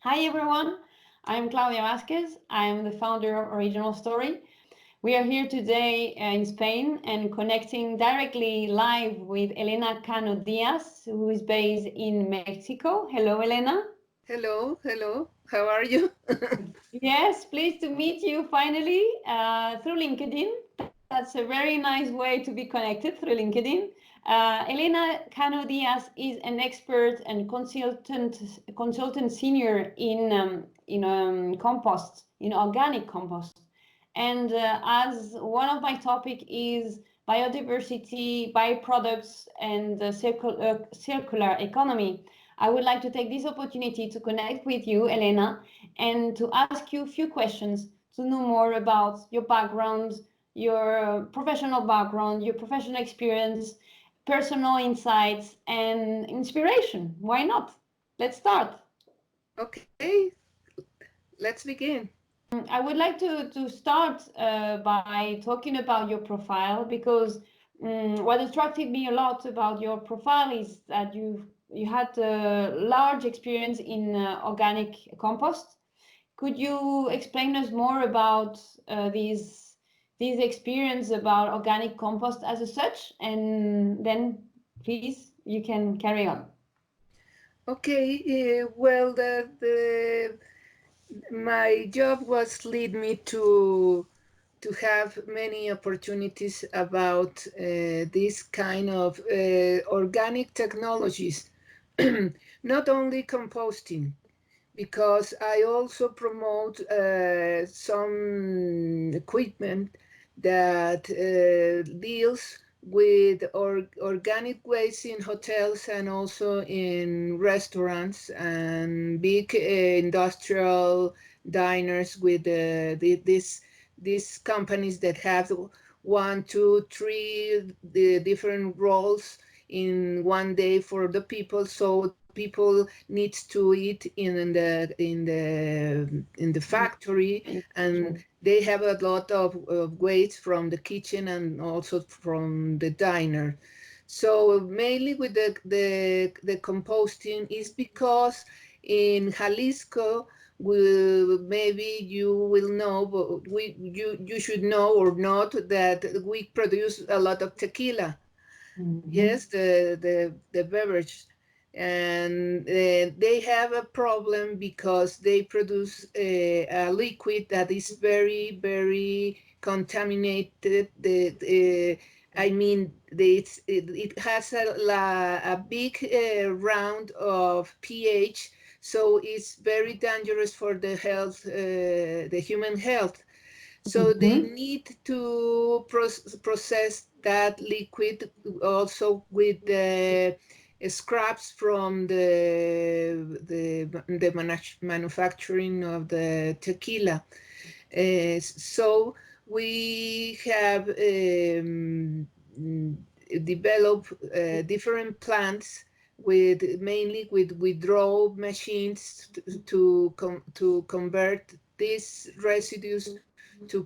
Hi everyone, I'm Claudia Vasquez. I'm the founder of Original Story. We are here today in Spain and connecting directly live with Elena Cano Díaz, who is based in Mexico. Hello, Elena. Hello, hello. How are you? Yes, pleased to meet you finally through LinkedIn. That's a very nice way to be connected through LinkedIn. Elena Cano Diaz is an expert and consultant senior in compost, in organic compost. And as one of my topic is biodiversity, byproducts, and circular economy, I would like to take this opportunity to connect with you, Elena, and to ask you a few questions to know more about your background, your professional background, your professional experience, personal insights, and inspiration. Why not? Let's start. Okay, let's begin. I would like to start by talking about your profile because what attracted me a lot about your profile is that you had a large experience in organic compost. Could you explain us more about these experience about organic compost as a such, and then please you can carry on. Okay, well, my job was lead me to have many opportunities about this kind of organic technologies, not only composting, because I also promote some equipment that deals with organic waste in hotels and also in restaurants and big industrial diners with these companies that have one, two, three the different roles in one day for the people. So people needs to eat in the factory, and they have a lot of waste from the kitchen and also from the diner. So mainly with the composting is because in Jalisco, maybe you will know, but you should know or not that we produce a lot of tequila. Mhm. Yes, the beverage, and they have a problem because they produce a liquid that is very very contaminated. I mean, it has a big round of pH, so it's very dangerous for the health, the human health. So they Mhm. need to process that liquid also with the scraps from the manufacturing of the tequila. So we have developed different plants with mainly with withdrawal machines to convert these residues to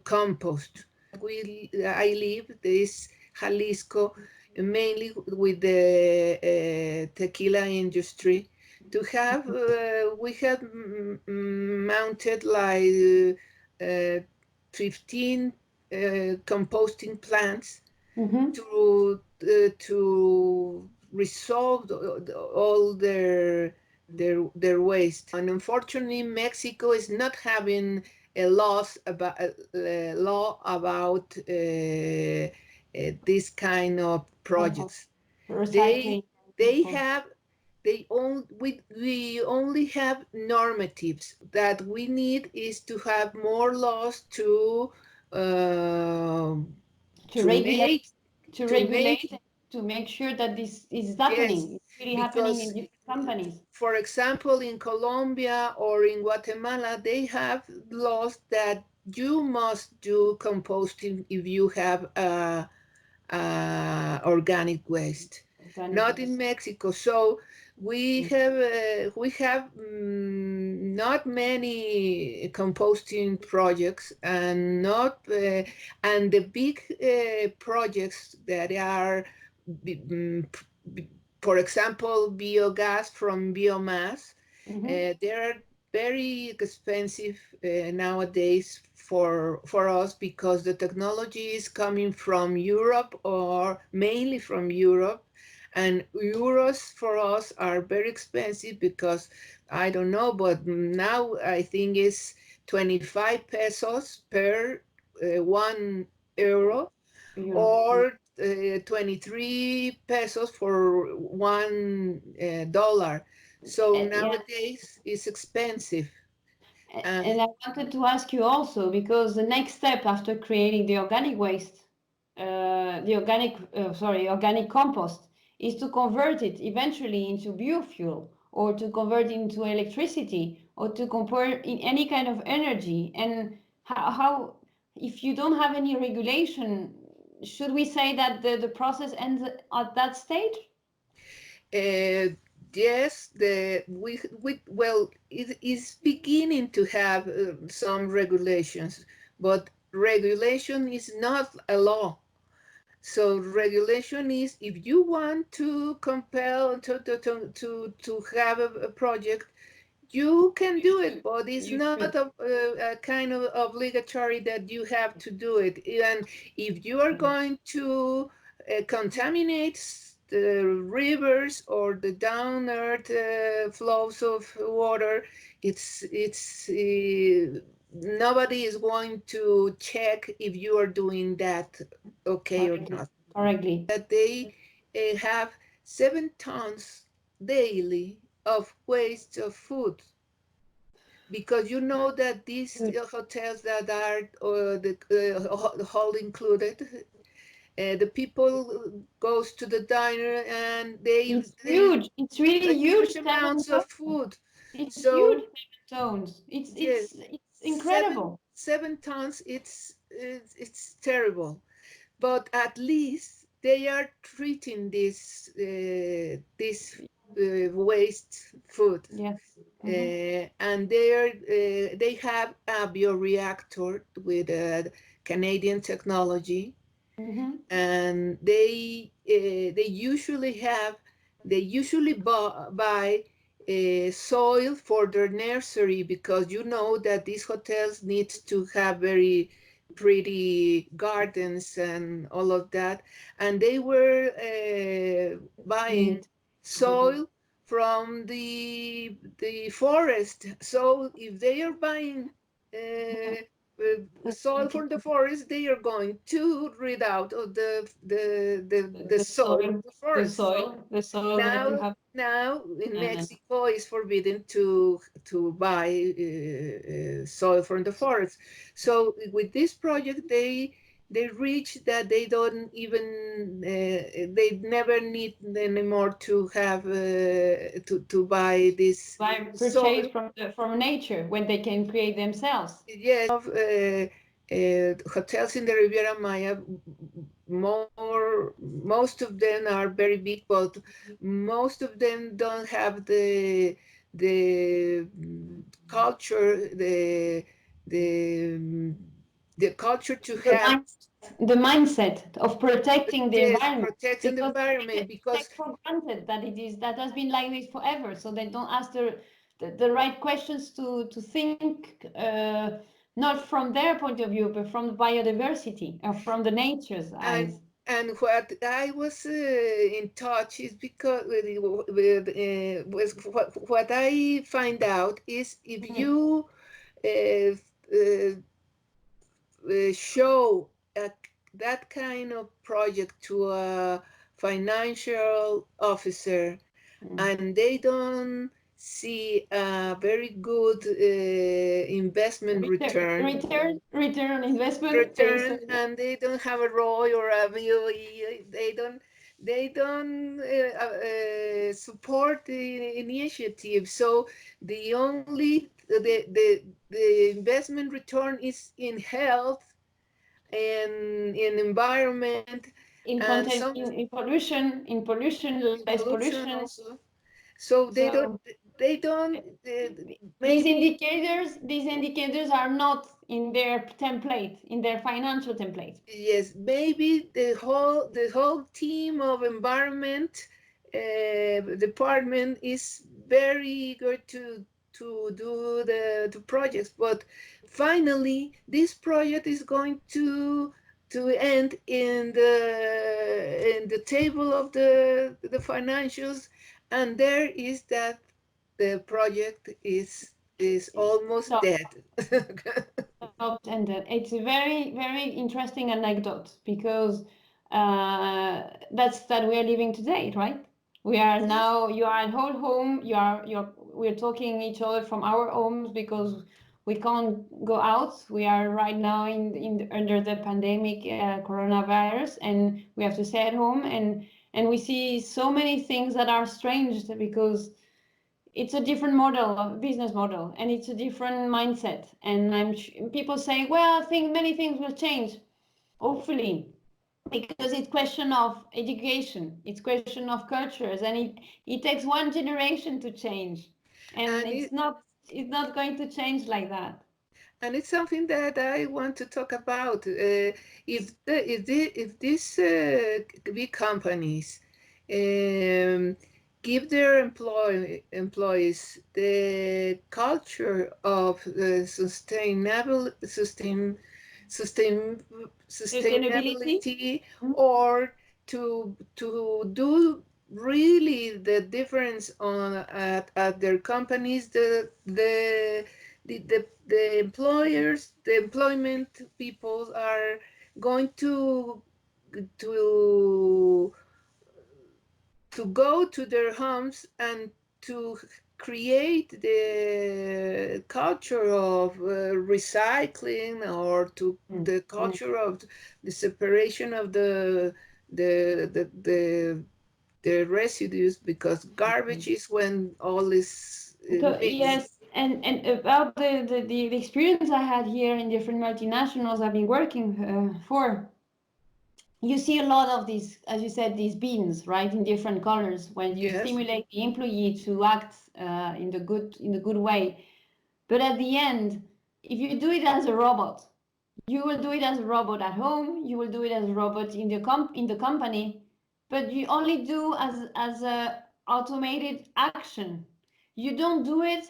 compost. I live this Jalisco mainly with the tequila industry. To have we have mounted like 15 composting plants Mhm. to resolve all their waste. And unfortunately, Mexico is not having a law about this kind of Compost, projects. They recycling, they compost. have we only have normatives. That we need is to have more laws uh, To to regulate, make to to regulate, make to make sure that this is yes, happening. It's really happening in because different companies. for example in Colombia or in Guatemala they have laws that you must do composting if you have organic waste. Organic Not in waste. Mexico. So we have not many composting projects, and not and the big projects that are, mm, for example, biogas from biomass. They are very expensive nowadays for us because the technology is coming from Europe or mainly from Europe, and euros for us are very expensive because I don't know, but now I think it's 25 pesos per 1 euro, Euro. or 23 pesos for $1. So Yeah. nowadays it's expensive. Uh, And I wanted to ask you also, because the next step after creating the organic waste, organic compost, is to convert it eventually into biofuel, or to convert it into electricity, or to convert in any kind of energy. And how if you don't have any regulation, should we say that the process ends at that stage? uh, yes, well, it is beginning to have some regulations, but regulation is not a law. So regulation is if you want to compel to have a project, you can do it, but it's You not should. a kind of obligatory that you have to do it. And if you are going to contaminate the rivers or the down earth flows of water, it's nobody is going to check if you are doing that okay or Correctly. not. Correctly. That they have 7 tons daily of waste of food, because you know that these Good. hotels that are the hall included, the people goes to the diner and It's they huge. It's really a huge. huge Seven amounts of tons. food. It's huge. So 7 tons. It's yes, it's it's seven incredible. 7 tons. It's terrible, but at least they are treating this waste food, Yes. Mm-hmm. and they have a bioreactor with Canadian technology, Mm-hmm. and they usually buy soil for their nursery, because you know that these hotels need to have very pretty gardens and all of that, and they were buying Neat. soil from the forest. So if they are buying uh, soil from the forest, they are going to rid out of the The soil of soil. the forest. The soil that you Now, have. now in Uh, Mexico, it's forbidden to buy soil from the forest. So with this project, they reach that they don't even they never need anymore to have to buy this by soil. purchase from nature when they can create themselves. Yes, of hotels in the Riviera Maya, most of them are very big, but most of them don't have the culture, the the culture to The have, the mindset of protecting the yes, environment, protecting the because environment, they because take for granted that that has been like this forever, so they don't ask the right questions to think, not from their point of view, but from the biodiversity or from the nature's and eyes. and what I was in touch is because with what I find out is if Mhm. you uh, uh, show that kind of project to a financial officer, Mm. and they don't see a very good investment Return on investment based return, on. and they don't have a ROI or a VOE, they don't support the initiative. So the only the investment return is in health and in environment, In and content, some in pollution, in less pollution pollution. also. So So they don't maybe. these indicators are not in their template, in their financial template. Yes, maybe the whole team of environment department is very eager to do the projects, but finally this project is going to end in the table of the financials, and there is that the project is almost Stop, dead. stopped ended. It's a very, very interesting anecdote because that's that we are living today, right? We are now, you are at whole home, we're talking each other from our homes because we can't go out. We are right now under the pandemic, coronavirus, and we have to stay at home, and we see so many things that are strange because it's a different model of business model, and it's a different mindset. And people say, well, I think many things will change, hopefully, because it's question of education, it's question of cultures, and it takes one generation to change, and and it, it's not going to change like that. and it's something that I want to talk about. If these big companies um, give their employees the culture of sustain, Sustainability. sustainability, Mhm. or to do really the difference on at their companies, the employers, the employment people are going to to go to their homes and to create the culture of recycling, or to Mm, the mm. culture of the separation of the the residues, because garbage is when all is So mixed. yes, and about the experience I had here in different multinationals I've been working for, you see a lot of these, as you said, these beans, right, in different colors, when you Yes, stimulate the employee to act in the good way. But at the end, if you do it as a robot, you will do it as a robot at home, you will do it as a robot in the company, but you only do as a automated action. You don't do it.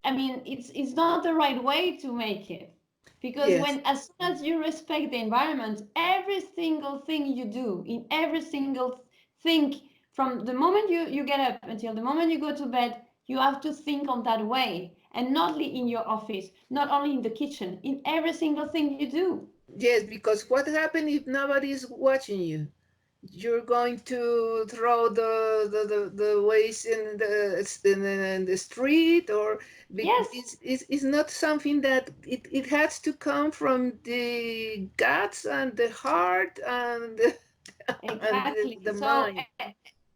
I mean, it's not the right way to make it, because yes, when as soon as you respect the environment, every single thing you do, in every single thing, from the moment you get up until the moment you go to bed, you have to think on that way, and not only in your office, not only in the kitchen, in every single thing you do. yes, because what happens if nobody is watching you? You're going to throw the waste in the street, or Yes, it's not something that it has to come from the guts and the heart and and exactly. the So, mind.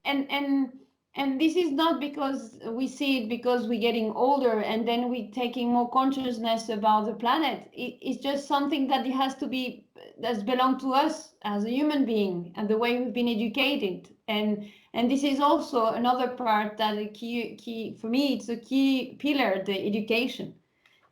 and and and this is not because we see it because we're getting older and then we're taking more consciousness about the planet. It's just something that it has to be, that's belong to us as a human being and the way we've been educated. And this is also another part that a key for me, it's a key pillar, the education.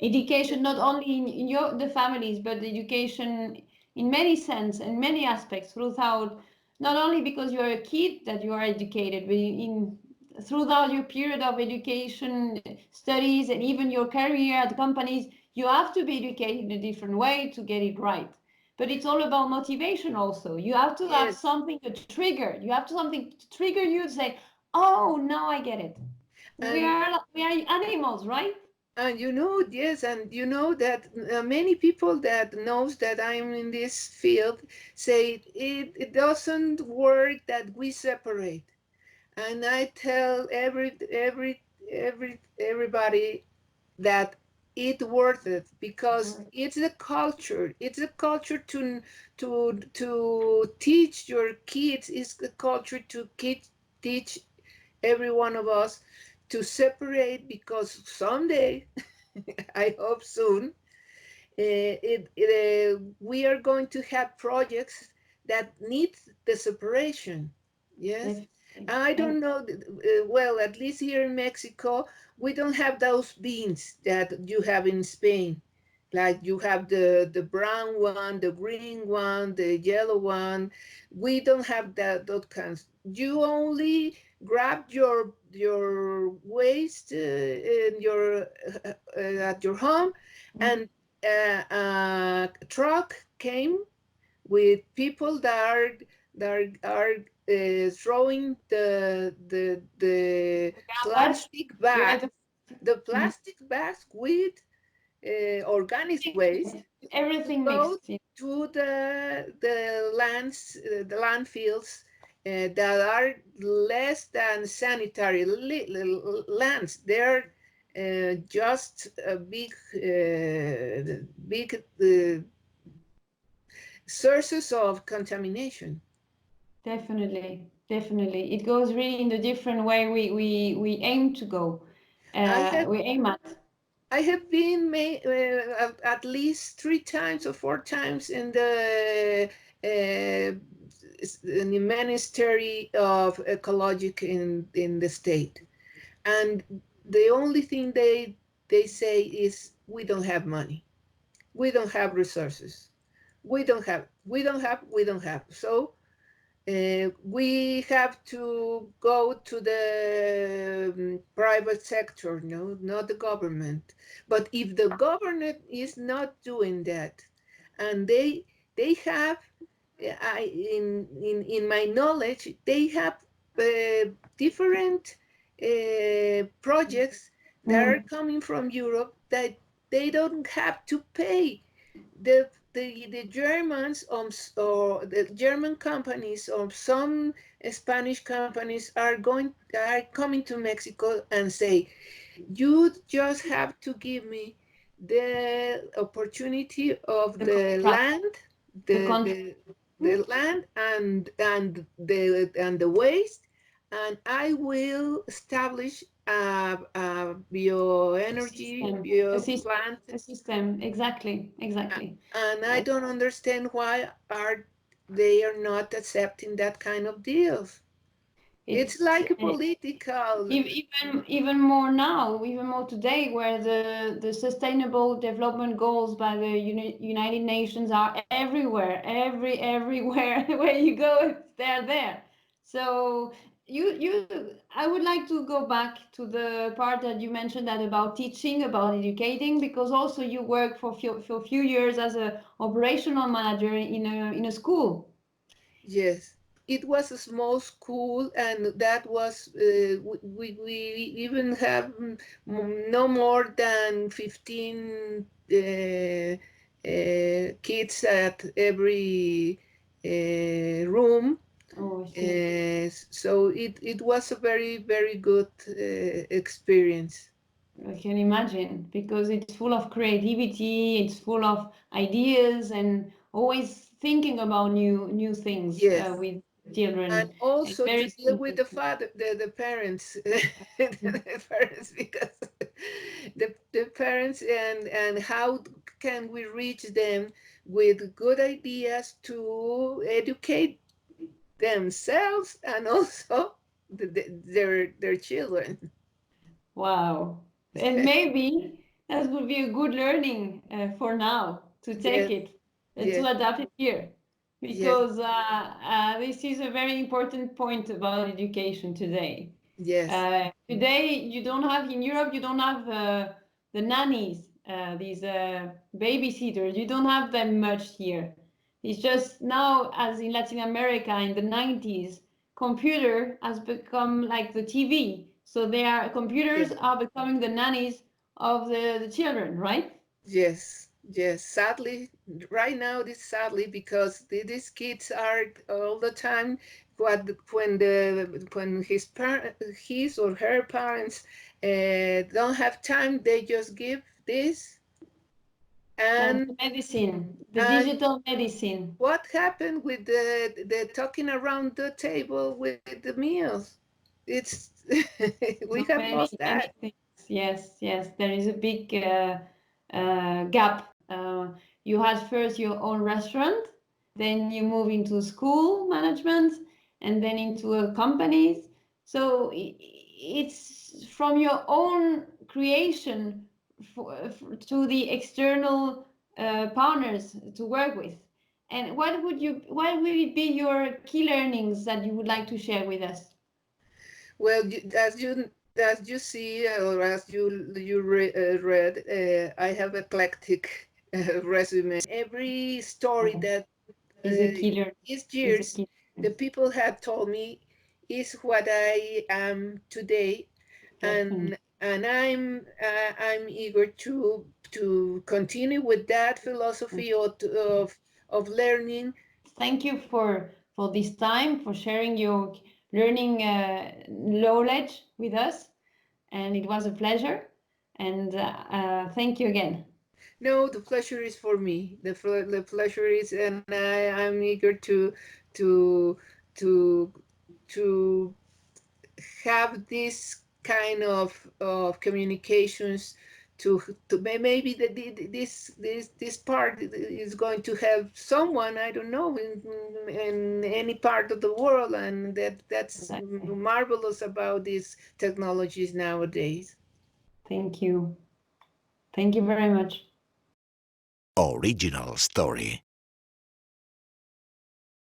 Education not only in your the families, but the education in many sense and many aspects throughout, not only because you're a kid that you are educated, but throughout your period of education, studies, and even your career at companies, you have to be educated in a different way to get it right. But it's all about motivation also. You have to have Yes, something to trigger. You have to something to trigger you to say, oh, now I get it. and We are animals, right? and yes, and you know that many people that knows that I'm in this field say it doesn't work that we separate. And I tell everybody that it worth it, because it's a culture to teach your kids. It's the culture to teach every one of us to separate, because someday I hope soon we are going to have projects that need the separation. Yes. Definitely. I And don't know, well, at least here in Mexico, we don't have those beans that you have in Spain. Like you have the brown one, the green one, the yellow one. We don't have those kinds. You only grab your waste in your at your home, and a truck came with people that are throwing the Garbage. plastic bag Yeah, the mhm. plastic bags with organic waste to Everything go mixed. to the landfills that are less than sanitary lands. They're just big sources of contamination. Definitely, definitely. It goes really in the different way we aim to go. I have We aim at. I have been at least 3 times or 4 times in the Ministry of Ecology in the state, and the only thing they say is we don't have money, we don't have resources, we don't have. So we have to go to the private sector, no, not the government. But if the government is not doing that, and they have, in my knowledge, they have different projects that are Mm. coming from Europe that they don't have to pay the Germans or the German companies or some Spanish companies are coming to Mexico and say, you just have to give me the opportunity of The the contract, land, the the contract. the, the land and the waste, and I will establish a bioenergy System, a bio system, plant. a system. Exactly, exactly. And I don't understand why are they are not accepting that kind of deals. It's It's like a political. even more now, even more today, where the Sustainable Development Goals by the United Nations are everywhere, everywhere where you go, they're there. So you, I would like to go back to the part that you mentioned that about teaching, about educating, because also you work for a few years as a operational manager in a school. Yes, it was a small school, and that was we even have no more than 15 kids at every room. Oh, I see. So it was a very good experience. I can imagine because it's full of creativity, it's full of ideas, and always thinking about new things Yes, with and children. also to Very deal with the interesting. father, the parents, the parents, because the parents, and how can we reach them with good ideas to educate themselves and also their children. Wow. And maybe that would be a good learning for now to take Yes, it, yes, to adapt it here. yes, Because this is a very important point about education today. yes, Today, you don't have in Europe, you don't have the nannies, these babysitters. You don't have them much here. It's just now, as in Latin America in the 90s, computer has become like the TV. So computers yes. are becoming the nannies of the children, right? Yes, yes. Sadly, right now, this sadly because these kids are all the time. When his or her parents don't have time, they just give this. And And the medicine, the and digital medicine. what happened with the talking around the table with the meals? It's we So have many, lost many that. things. Yes, yes, there is a big gap. You had first your own restaurant, then you move into school management, and then into companies. So it's from your own creation to the external partners to work with. And what would it be your key learnings that you would like to share with us? Well, as you see, or as you read, I have eclectic resume. Every story that Is a killer. these Is a years killer. the people have told me is what I am today, Definitely. and I'm eager to continue with that philosophy of learning. Thank you for this time, for sharing your learning knowledge with us, and it was a pleasure. And thank you again. No, the pleasure is for me. The pleasure is, and I'm eager to to to have this kind of communications to maybe this part is going to help someone, I don't know, in any part of the world, and that's Exactly. marvelous about these technologies nowadays. Thank you. Thank you very much. Original Story.